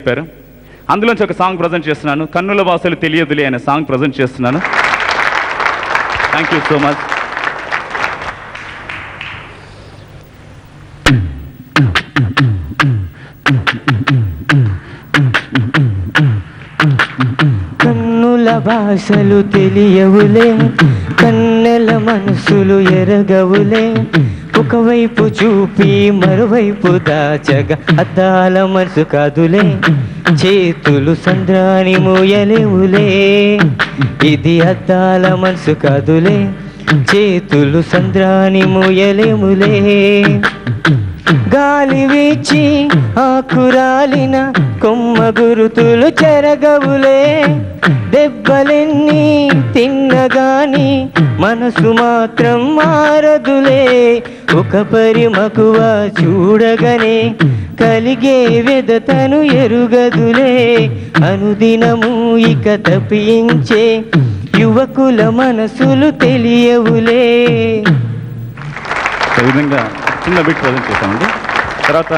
చెప్పారు. అందులోంచి ఒక సాంగ్ ప్రజెంట్ చేస్తున్నాను. కన్నుల వాసలు తెలియదులే అనే సాంగ్ ప్రజెంట్ చేస్తున్నాను. Thank you so much. కన్నుల భాషలు తెలియవులే, కన్నెల మనసులు ఎరగవులే, ఒకవైపు చూపి మరోవైపు దాచగా అద్దాల మనసు కాదులే, చేతులు సంద్రాని మోయలేవులే, ఇది అద్దాల మనసు కాదులే, చేతులు సంద్రాని మోయలేములే. గాలి వీచి ఆకురాలిన కొమ్మ గురుతులు చెరగవులే, దెబ్బలెన్ని తిన్నగాని మనసు మాత్రం మారదులే, ఒక పరిమకువ చూడగనే కలిగే వెదతను ఎరుగదులే, అనుదినము ఇక తప్పించే యువకుల మనసులు తెలియవులే. ఈ విధంగా చిన్న బిట్ ప్రజెంట్ చేశామండి. తర్వాత